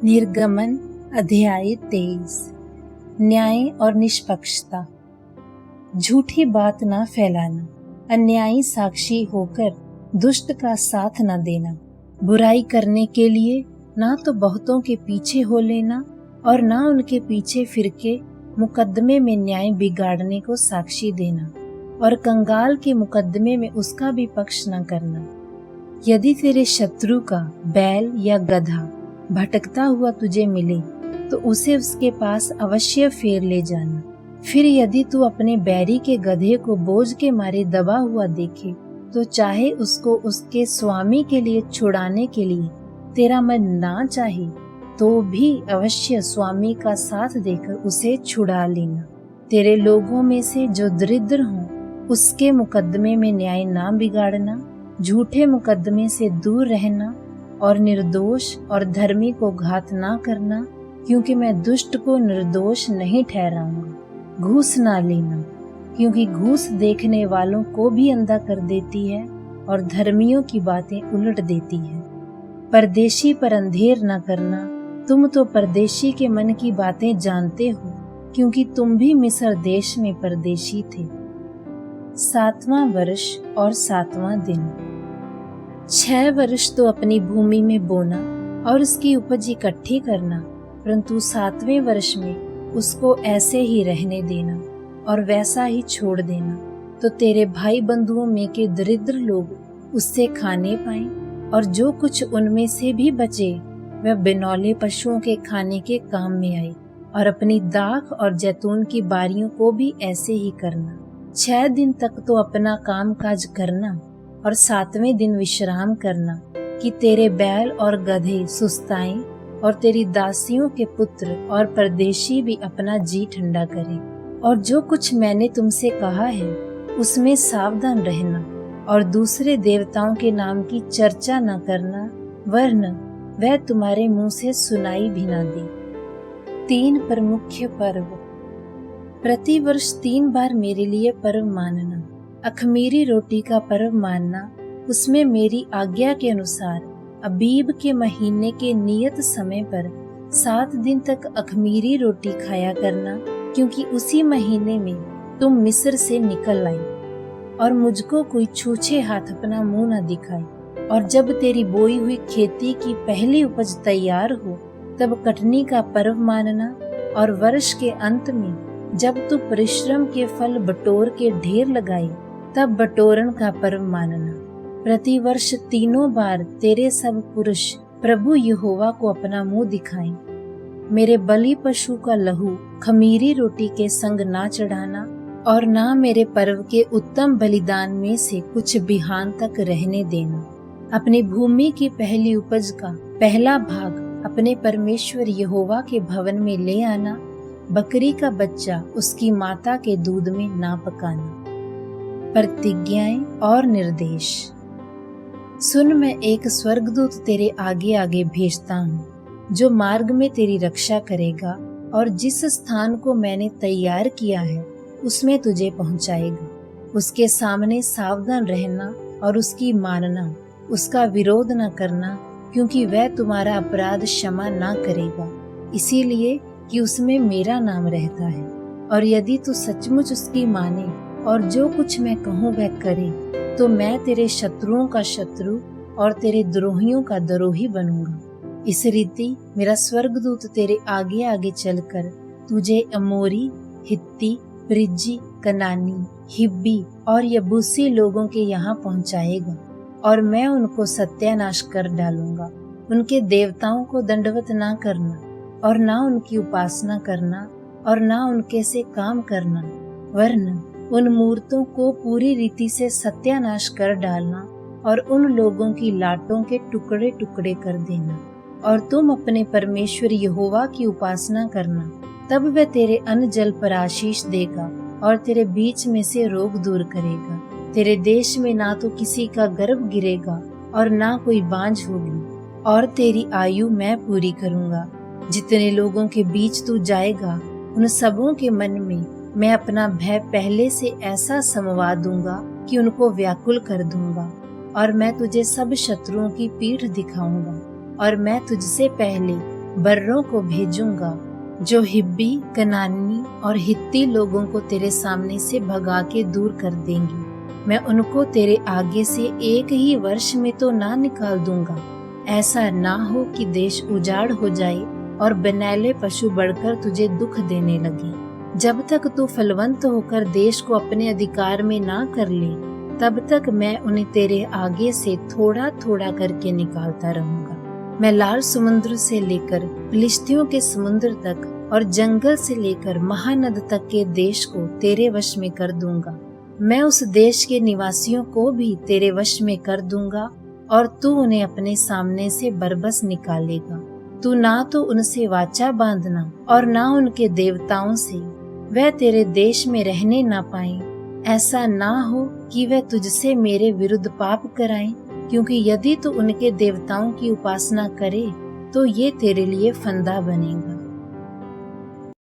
निर्गमन अध्याय 23। न्याय और निष्पक्षता। झूठी बात ना फैलाना, अन्यायी साक्षी होकर दुष्ट का साथ न देना, बुराई करने के लिए ना तो बहुतों के पीछे हो लेना और ना उनके पीछे फिर के मुकदमे में न्याय बिगाड़ने को साक्षी देना, और कंगाल के मुकदमे में उसका भी पक्ष न करना। यदि तेरे शत्रु का बैल या गधा भटकता हुआ तुझे मिले तो उसे उसके पास अवश्य फेर ले जाना। फिर यदि तू अपने बैरी के गधे को बोझ के मारे दबा हुआ देखे तो चाहे उसको उसके स्वामी के लिए छुड़ाने के लिए तेरा मन ना चाहे तो भी अवश्य स्वामी का साथ देकर उसे छुड़ा लेना। तेरे लोगों में से जो दरिद्र हों उसके मुकदमे में न्याय ना बिगाड़ना, झूठे मुकदमे से दूर रहना और निर्दोष और धर्मी को घात ना करना, क्योंकि मैं दुष्ट को निर्दोष नहीं ठहराऊंगा। घूस ना लेना, क्योंकि घूस देखने वालों को भी अंधा कर देती है और धर्मियों की बातें उलट देती है। परदेशी पर अंधेर न करना, तुम तो परदेशी के मन की बातें जानते हो, क्योंकि तुम भी मिस्र देश में परदेशी थे। 7वां वर्ष और 7वां दिन। 6 वर्ष तो अपनी भूमि में बोना और उसकी उपज इकट्ठी करना, परंतु 7वें वर्ष में उसको ऐसे ही रहने देना और वैसा ही छोड़ देना, तो तेरे भाई बंधुओं में के दरिद्र लोग उससे खाने पाएं और जो कुछ उनमें से भी बचे वह बिनौले पशुओं के खाने के काम में आए। और अपनी दाख और जैतून की बारियों को भी ऐसे ही करना। 6 दिन तक तो अपना काम काज करना और 7वें दिन विश्राम करना, कि तेरे बैल और गधे सुस्ताएं और तेरी दासियों के पुत्र और परदेशी भी अपना जी ठंडा करें। और जो कुछ मैंने तुमसे कहा है उसमें सावधान रहना और दूसरे देवताओं के नाम की चर्चा न करना, वरन वह तुम्हारे मुंह से सुनाई भी न दे। 3 प्रमुख पर्व। प्रति वर्ष 3 बार मेरे लिए पर्व मानना। अखमीरी रोटी का पर्व मानना, उसमें मेरी आज्ञा के अनुसार अबीब के महीने के नियत समय पर 7 दिन तक अखमीरी रोटी खाया करना, क्योंकि उसी महीने में तुम मिस्र से निकल आई। और मुझको कोई छूछे हाथ अपना मुंह न दिखाए। और जब तेरी बोई हुई खेती की पहली उपज तैयार हो तब कटनी का पर्व मानना। और वर्ष के अंत में जब तू परिश्रम के फल बटोर के ढेर लगाए तब बटोरन का पर्व मानना। प्रति वर्ष 3 बार तेरे सब पुरुष प्रभु यहोवा को अपना मुंह दिखाएं। मेरे बलि पशु का लहू खमीरी रोटी के संग ना चढ़ाना, और ना मेरे पर्व के उत्तम बलिदान में से कुछ बिहान तक रहने देना। अपनी भूमि की पहली उपज का पहला भाग अपने परमेश्वर यहोवा के भवन में ले आना। बकरी का बच्चा उसकी माता के दूध में ना पकाना। प्रतिज्ञाएं और निर्देश। सुन, मैं एक स्वर्गदूत तेरे आगे आगे भेजता हूँ, जो मार्ग में तेरी रक्षा करेगा और जिस स्थान को मैंने तैयार किया है उसमें तुझे पहुँचाएगा। उसके सामने सावधान रहना और उसकी मानना, उसका विरोध न करना, क्योंकि वह तुम्हारा अपराध क्षमा ना करेगा, इसीलिए कि उसमें मेरा नाम रहता है। और यदि तू सचमुच उसकी माने और जो कुछ मैं कहूँ वह करे, तो मैं तेरे शत्रुओं का शत्रु और तेरे द्रोहियों का द्रोही बनूंगा। इस रीति मेरा स्वर्गदूत तेरे आगे आगे चलकर तुझे अमोरी, हित्ती, परिज्जी, कनानी, हिब्बी और यबूसी लोगों के यहाँ पहुँचाएगा, और मैं उनको सत्यानाश कर डालूंगा। उनके देवताओं को दंडवत ना करना और ना उनकी उपासना करना और ना उनके से काम करना, वरन उन मूर्तों को पूरी रीति से सत्यानाश कर डालना और उन लोगों की लाटों के टुकड़े टुकड़े कर देना। और तुम अपने परमेश्वर यहोवा की उपासना करना, तब वह तेरे अन्न जल पर आशीष देगा और तेरे बीच में से रोग दूर करेगा। तेरे देश में ना तो किसी का गर्भ गिरेगा और ना कोई बांझ होगी, और तेरी आयु मैं पूरी करूंगा। जितने लोगों के बीच तू जाएगा उन सबों के मन में मैं अपना भय पहले से ऐसा समवा दूंगा कि उनको व्याकुल कर दूंगा। और मैं तुझे सब शत्रुओं की पीठ दिखाऊंगा और मैं तुझसे पहले बर्रों को भेजूंगा जो हिब्बी, कनानी और हित्ती लोगों को तेरे सामने से भगा के दूर कर देंगी। मैं उनको तेरे आगे से एक ही वर्ष में तो ना निकाल दूंगा। ऐसा ना हो कि देश उजाड़ हो जाए और बनैले पशु बढ़कर तुझे दुख देने लगे। जब तक तू फलवंत होकर देश को अपने अधिकार में ना कर ले, तब तक मैं उन्हें तेरे आगे से थोड़ा थोड़ा करके निकालता रहूंगा। मैं लाल समुद्र से लेकर फिलिस्तियों के समुद्र तक और जंगल से लेकर महानद तक के देश को तेरे वश में कर दूंगा। मैं उस देश के निवासियों को भी तेरे वश में कर दूंगा और तू उन्हें अपने सामने से बरबस निकालेगा। तू ना तो उनसे वाचा बांधना और ना उनके देवताओं से, वह तेरे देश में रहने ना पाए। ऐसा ना हो कि वह तुझसे मेरे विरुद्ध पाप कराएं, क्योंकि यदि तू उनके देवताओं की उपासना करे तो ये तेरे लिए फंदा बनेगा।